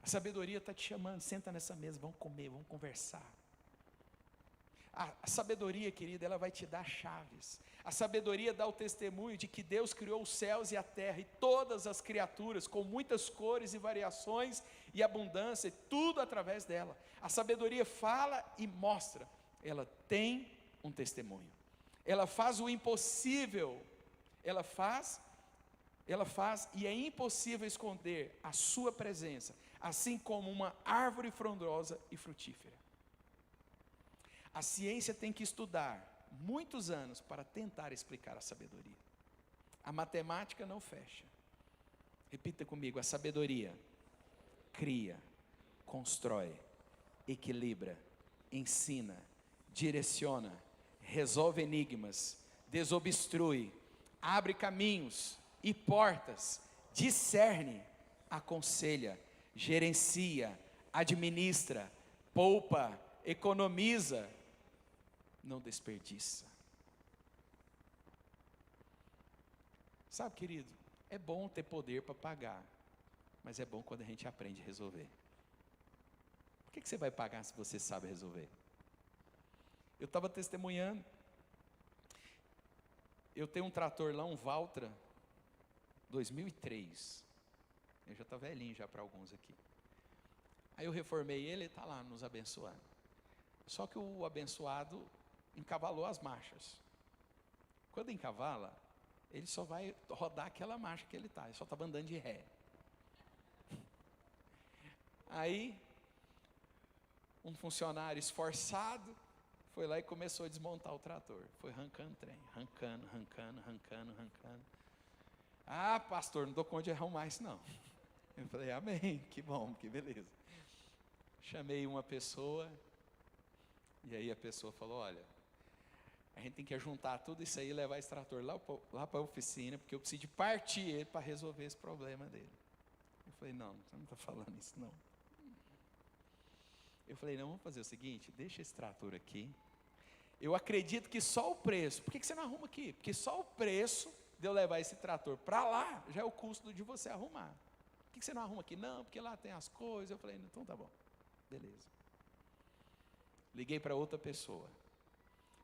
A sabedoria está te chamando, senta nessa mesa, vamos comer, vamos conversar. A sabedoria, querida, ela vai te dar chaves. A sabedoria dá o testemunho de que Deus criou os céus e a terra e todas as criaturas com muitas cores e variações e abundância, e tudo através dela. A sabedoria fala e mostra. Ela tem um testemunho. Ela faz o impossível. Ela faz e é impossível esconder a sua presença, assim como uma árvore frondosa e frutífera. A ciência tem que estudar muitos anos para tentar explicar a sabedoria. A matemática não fecha. Repita comigo: a sabedoria cria, constrói, equilibra, ensina, direciona, resolve enigmas, desobstrui, abre caminhos e portas, discerne, aconselha, gerencia, administra, poupa, economiza, não desperdiça. Sabe, querido, é bom ter poder para pagar, mas é bom quando a gente aprende a resolver. Por que você vai pagar se você sabe resolver? Eu estava testemunhando, eu tenho um trator lá, um Valtra, 2003, eu já estou velhinho já para alguns aqui. Aí eu reformei ele está lá nos abençoando. Só que o abençoado encavalou as marchas. Quando encavala, ele só vai rodar aquela marcha que ele está, ele só estava andando de ré. Aí, um funcionário esforçado foi lá e começou a desmontar o trator. Foi arrancando o trem, arrancando. Ah, pastor, não dou conta de arrumar isso não. Eu falei, amém, que bom, que beleza. Chamei uma pessoa, e aí a pessoa falou, olha, a gente tem que juntar tudo isso aí e levar esse trator lá para a oficina, porque eu preciso de partir ele para resolver esse problema dele. Eu falei, não, você não está falando isso não. Eu falei, não, vamos fazer o seguinte, deixa esse trator aqui. Eu acredito que só o preço, por que você não arruma aqui? Porque só o preço de eu levar esse trator para lá, já é o custo de você arrumar. Por que você não arruma aqui? Não, porque lá tem as coisas. Eu falei, então tá bom, beleza. Liguei para outra pessoa.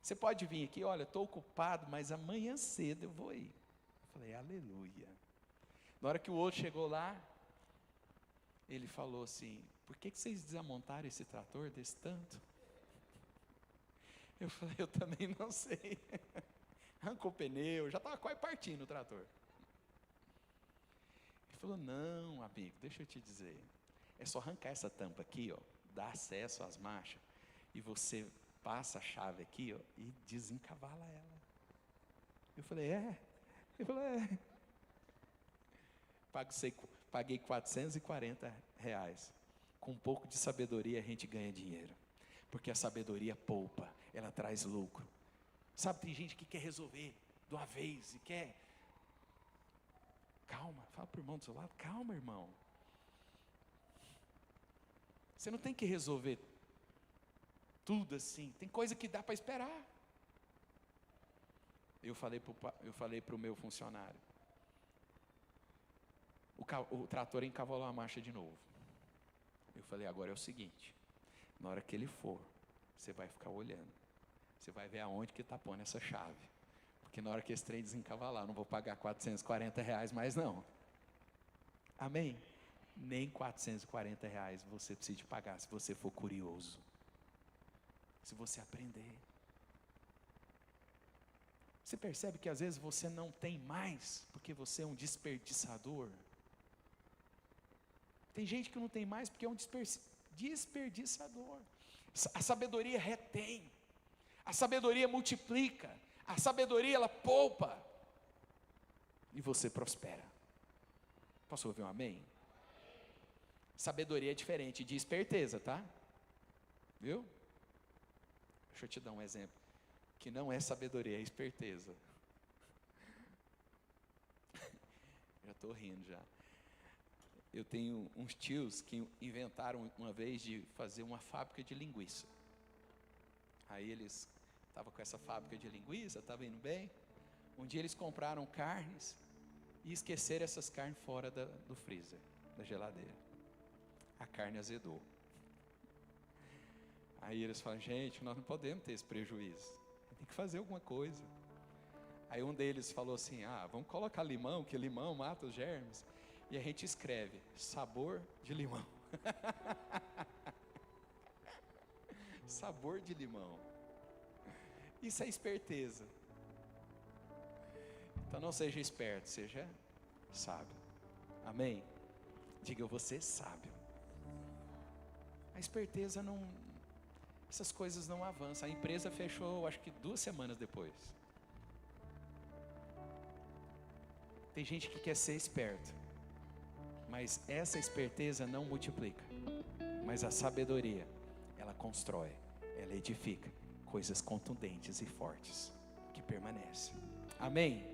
Você pode vir aqui, olha, estou ocupado, mas amanhã cedo eu vou ir. Eu falei, aleluia. Na hora que o outro chegou lá, ele falou assim, por que vocês desamontaram esse trator desse tanto? Eu falei, eu também não sei. Arrancou o pneu, já estava quase partindo o trator. Ele falou, não, amigo, deixa eu te dizer. É só arrancar essa tampa aqui, ó, dá acesso às marchas, e você passa a chave aqui, ó, e desencavala ela. Eu falei, é? Ele falou, é. Paguei R$440. Com um pouco de sabedoria a gente ganha dinheiro. Porque a sabedoria poupa, ela traz lucro. Sabe, tem gente que quer resolver de uma vez e quer. Calma, fala para o irmão do seu lado, calma, irmão. Você não tem que resolver tudo assim, tem coisa que dá para esperar. Eu falei para o meu funcionário, o trator encavalou a marcha de novo. Eu falei, agora é o seguinte, na hora que ele for, você vai ficar olhando, você vai ver aonde que está pondo essa chave, porque na hora que esse trem desencavalar, eu não vou pagar R$440 mais não. Amém? Nem R$440 você precisa pagar, se você for curioso, se você aprender. Você percebe que às vezes você não tem mais, porque você é um desperdiçador? Tem gente que não tem mais porque é um desperdiçador. A sabedoria retém, a sabedoria multiplica, a sabedoria ela poupa. e você prospera. Posso ouvir um amém? Sabedoria é diferente de esperteza, tá? Viu? Deixa eu te dar um exemplo. Que não é sabedoria, é esperteza. Já estou rindo já. Eu tenho uns tios que inventaram uma vez de fazer uma fábrica de linguiça. Aí eles estavam com essa fábrica de linguiça, estava indo bem. Um dia eles compraram carnes e esqueceram essas carnes fora do freezer, da geladeira. A carne azedou. Aí eles falam, gente, nós não podemos ter esse prejuízo. Tem que fazer alguma coisa. Aí um deles falou assim, vamos colocar limão, que limão mata os germes. E a gente escreve, sabor de limão. Sabor de limão. Isso é esperteza. Então não seja esperto, seja sábio. Amém? Diga, eu vou ser sábio. A esperteza não... Essas coisas não avançam. A empresa fechou, acho que 2 semanas depois. Tem gente que quer ser esperto, mas essa esperteza não multiplica. Mas a sabedoria, ela constrói, ela edifica coisas contundentes e fortes, que permanecem. Amém?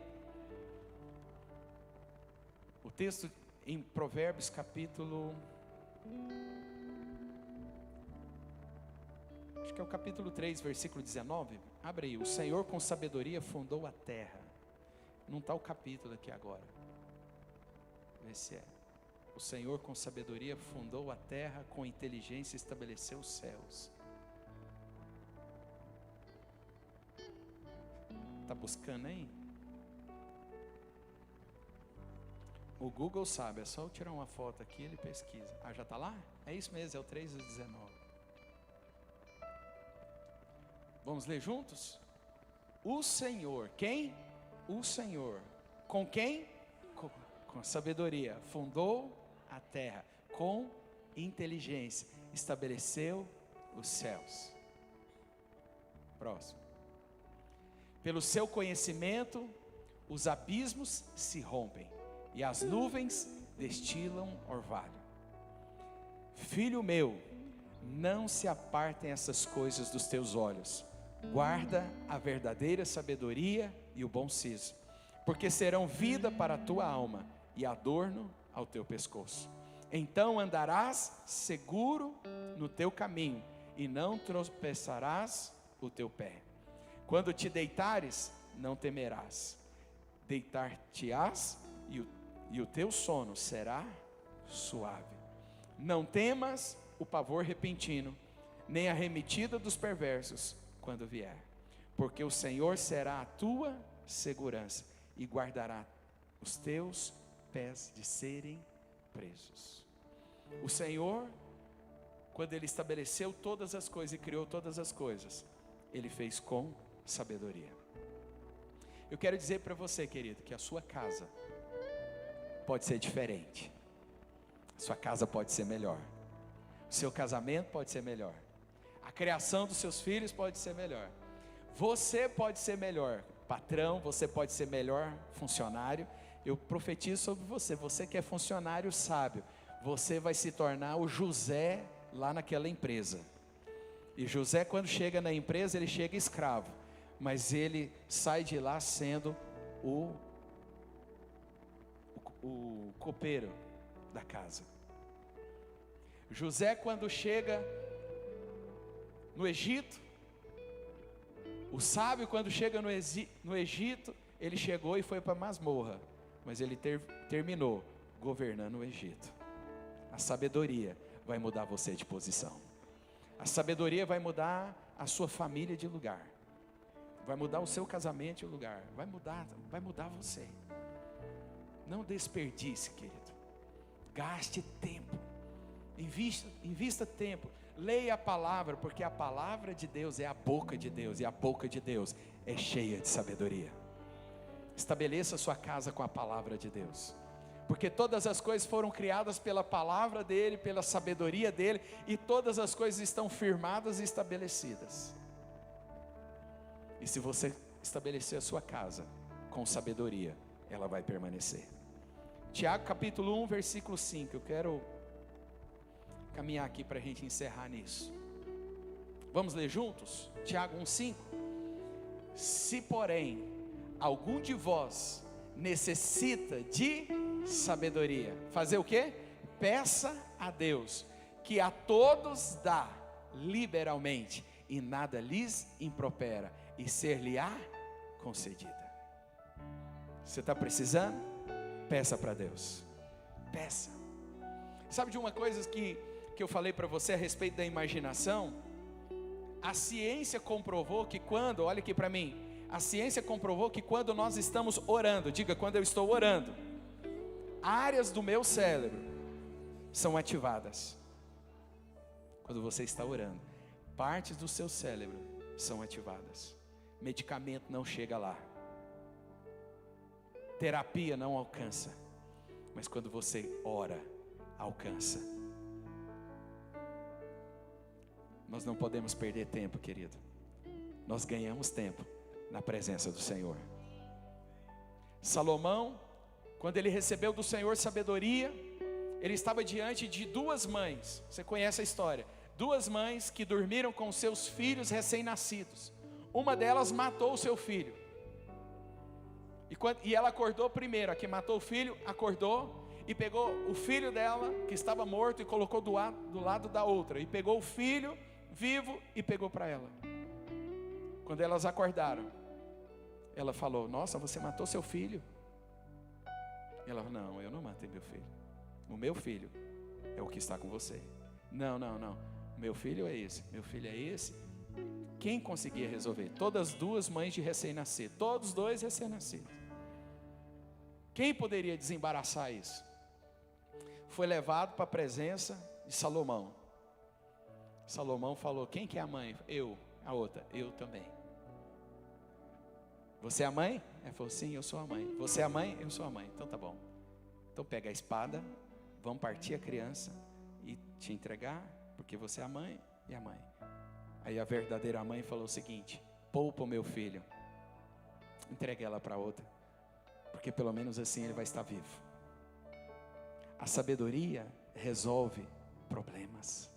O texto em Provérbios capítulo... Acho que é o capítulo 3, versículo 19. Abre aí. O Senhor com sabedoria fundou a terra. Não está o capítulo aqui agora. Vê se é. O Senhor com sabedoria fundou a terra, com inteligência estabeleceu os céus. Está buscando aí? O Google sabe, é só eu tirar uma foto aqui, ele pesquisa. Já está lá? É isso mesmo, é o 3:19. Vamos ler juntos? O Senhor, quem? O Senhor. Com quem? Com sabedoria. Fundou a terra. Com inteligência. Estabeleceu os céus. Próximo. Pelo seu conhecimento, os abismos se rompem. E as nuvens destilam orvalho. Filho meu, não se apartem essas coisas dos teus olhos. Guarda a verdadeira sabedoria e o bom siso, porque serão vida para a tua alma e adorno ao teu pescoço. Então andarás seguro no teu caminho e não tropeçarás o teu pé. Quando te deitares, não temerás. Deitar-te-ás e o teu sono será suave. Não temas o pavor repentino, nem a arremetida dos perversos quando vier, porque o Senhor será a tua segurança e guardará os teus pés de serem presos. O Senhor, quando Ele estabeleceu todas as coisas e criou todas as coisas, Ele fez com sabedoria. Eu quero dizer para você, querido, que a sua casa pode ser diferente, a sua casa pode ser melhor, o seu casamento pode ser melhor, a criação dos seus filhos pode ser melhor, você pode ser melhor patrão, você pode ser melhor funcionário. Eu profetizo sobre você, você que é funcionário sábio, você vai se tornar o José lá naquela empresa. E José, quando chega na empresa, ele chega escravo, mas ele sai de lá sendo o copeiro da casa. José, quando chega no Egito, o sábio, quando chega no Egito, ele chegou e foi para a masmorra, mas ele terminou governando o Egito. A sabedoria vai mudar você de posição. A sabedoria vai mudar a sua família de lugar. Vai mudar o seu casamento de lugar. Vai mudar você. Não desperdice, querido. Gaste tempo. Invista tempo. Leia a palavra, porque a palavra de Deus é a boca de Deus, e a boca de Deus é cheia de sabedoria. Estabeleça sua casa com a palavra de Deus, porque todas as coisas foram criadas pela palavra dele, pela sabedoria dele, e todas as coisas estão firmadas e estabelecidas. E se você estabelecer a sua casa com sabedoria, ela vai permanecer. Tiago capítulo 1, versículo 5. Eu quero caminhar aqui para a gente encerrar nisso. Vamos ler juntos? Tiago 1,5. Se porém algum de vós necessita de sabedoria, fazer o quê? Peça a Deus, que a todos dá liberalmente, e nada lhes impropera, e ser-lhe-á concedida. Você está precisando? Peça para Deus. Peça. Sabe de uma coisa que eu falei para você a respeito da imaginação? A ciência comprovou que quando, olha aqui para mim, a ciência comprovou que quando nós estamos orando, diga, quando eu estou orando, áreas do meu cérebro são ativadas. Quando você está orando, partes do seu cérebro são ativadas. Medicamento não chega lá, terapia não alcança, mas quando você ora, alcança. Nós não podemos perder tempo, querido. Nós ganhamos tempo na presença do Senhor. Salomão, quando ele recebeu do Senhor sabedoria, ele estava diante de duas mães. Você conhece a história? Duas mães que dormiram com seus filhos recém-nascidos. Uma delas matou o seu filho. E ela acordou primeiro. A que matou o filho acordou e pegou o filho dela, que estava morto, e colocou do lado da outra. E pegou o filho vivo e pegou para ela. Quando elas acordaram, ela falou: nossa, você matou seu filho? Ela falou: não, eu não matei meu filho. O meu filho é o que está com você. Não, meu filho é esse, meu filho é esse. Quem conseguia resolver? Todas as duas mães de recém-nascido, todos dois recém-nascidos. Quem poderia desembaraçar isso? Foi levado para a presença de Salomão. Salomão falou: quem que é a mãe? Eu. A outra: eu também. Você é a mãe? Ela falou: sim, eu sou a mãe. Você é a mãe? Eu sou a mãe. Então tá bom. Então pega a espada, vamos partir a criança e te entregar, porque você é a mãe e a mãe. Aí a verdadeira mãe falou o seguinte: poupa o meu filho, entregue ela para outra, porque pelo menos assim ele vai estar vivo. A sabedoria resolve problemas.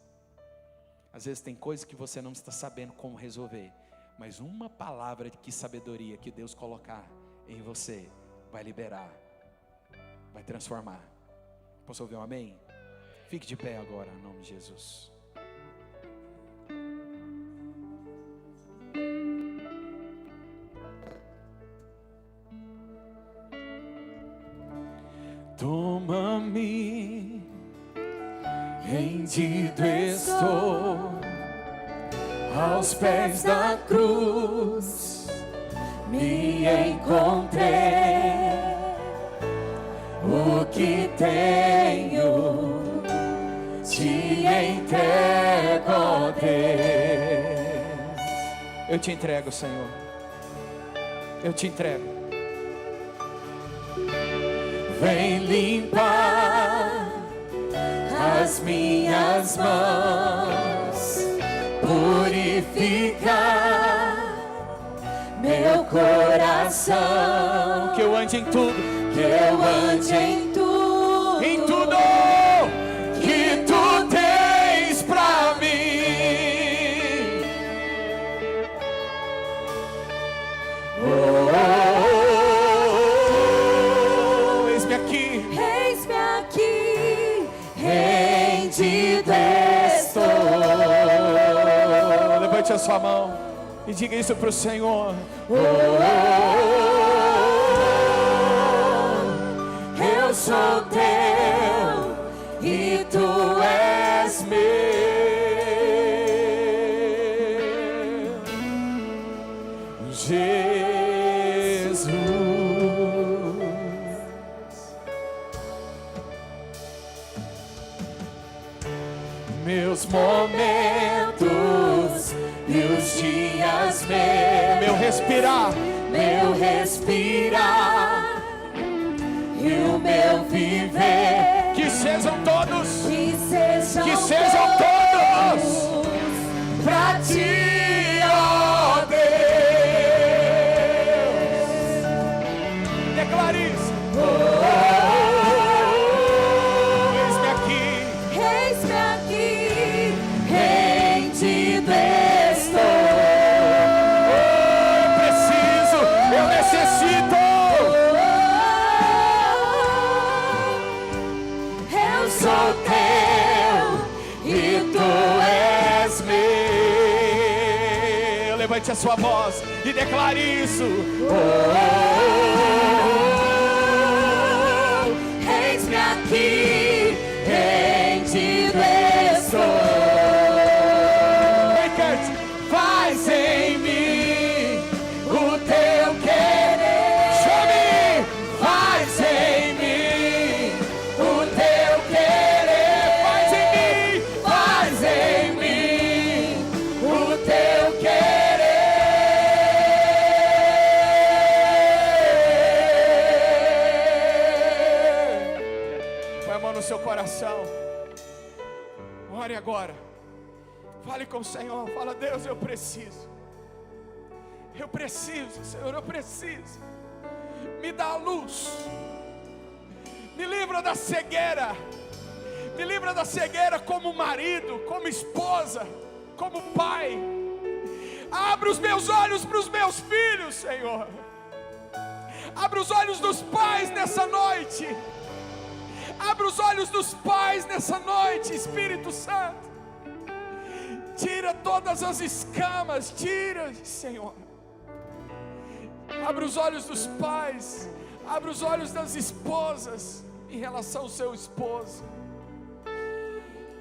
Às vezes tem coisas que você não está sabendo como resolver, mas uma palavra de sabedoria que Deus colocar em você vai liberar, vai transformar. Posso ouvir um amém? Fique de pé agora, em nome de Jesus. Toma-me, rendido estou aos pés da cruz, me encontrei, o que tenho te entrego, ó Deus. Eu te entrego, Senhor, eu te entrego. Vem limpar as minhas mãos, purificar meu coração, que eu ande em tudo, que eu ande em tudo que tu tens pra mim. Eis-me aqui, rendido estou. Levante a sua mão e diga isso para o Senhor. Eu sou teu e tu és meu, Jesus. Meus momentos e os dias meus, meu respirar e o meu viver, que sejam todos pra ti, ó Deus. Declare isso. levante a sua voz e declare isso. Eis-me aqui, rendido estou. Faz em mim o teu querer. Chame, faz em mim o teu querer. Faz em mim o teu querer. Põe a mão no seu coração. Ore agora. Fale com o Senhor, fala: Deus, eu preciso, Senhor, eu preciso, me dá a luz, me livra da cegueira, como marido, como esposa, como pai, abra os meus olhos para os meus filhos, Senhor, abra os olhos dos pais nessa noite, abra os olhos dos pais nessa noite, Espírito Santo. Tira todas as escamas, tira, Senhor. Abre os olhos dos pais, abre os olhos das esposas em relação ao seu esposo.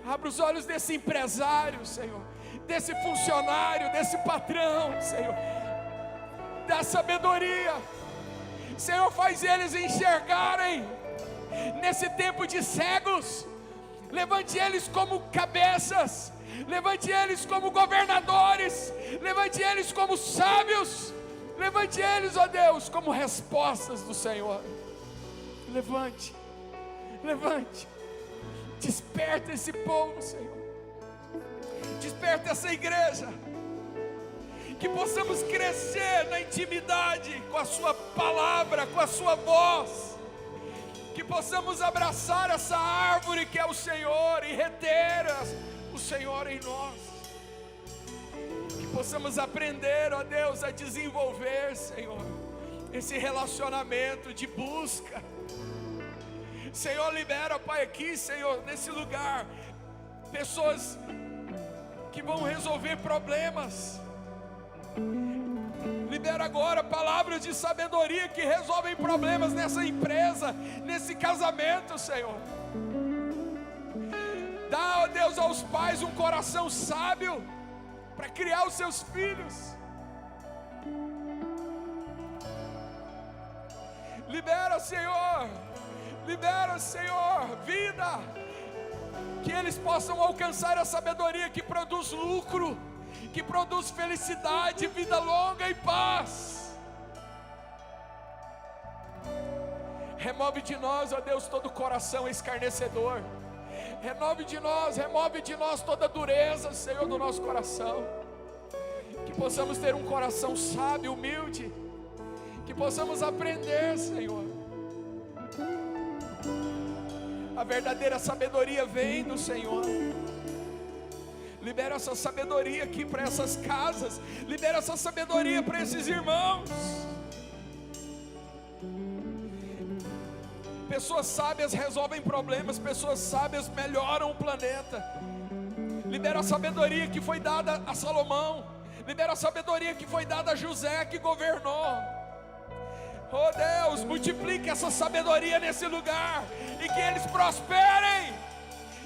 Abre os olhos desse empresário, Senhor, desse funcionário, desse patrão, Senhor. Dá sabedoria, Senhor, faz eles enxergarem nesse tempo de cegos. Levante eles como cabeças, levante eles como governadores, levante eles como sábios, levante eles, ó Deus, como respostas do Senhor. Levante, desperta esse povo, Senhor, desperta essa igreja, que possamos crescer na intimidade com a sua palavra, com a sua voz, que possamos abraçar essa árvore que é o Senhor e reter o Senhor em nós, que possamos aprender, ó Deus, a desenvolver, Senhor, esse relacionamento de busca. Senhor, libera, Pai, aqui, Senhor, nesse lugar, pessoas que vão resolver problemas. Libera agora palavras de sabedoria que resolvem problemas nessa empresa, nesse casamento, Senhor. Dá, ó Deus, aos pais um coração sábio para criar os seus filhos. Libera, Senhor, vida, que eles possam alcançar a sabedoria que produz lucro, que produz felicidade, vida longa e paz. Remove de nós, ó Deus, todo coração escarnecedor. Remove de nós toda dureza, Senhor, do nosso coração. Que possamos ter um coração sábio, humilde, que possamos aprender, Senhor. A verdadeira sabedoria vem do Senhor. Libera essa sabedoria aqui para essas casas. Libera essa sabedoria para esses irmãos. Pessoas sábias resolvem problemas. Pessoas sábias melhoram o planeta. Libera a sabedoria que foi dada a Salomão. Libera a sabedoria que foi dada a José, que governou. Oh Deus, multiplique essa sabedoria nesse lugar, e que eles prosperem.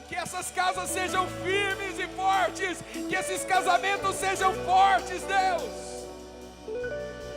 Que essas casas sejam firmes e fortes, que esses casamentos sejam fortes, Deus.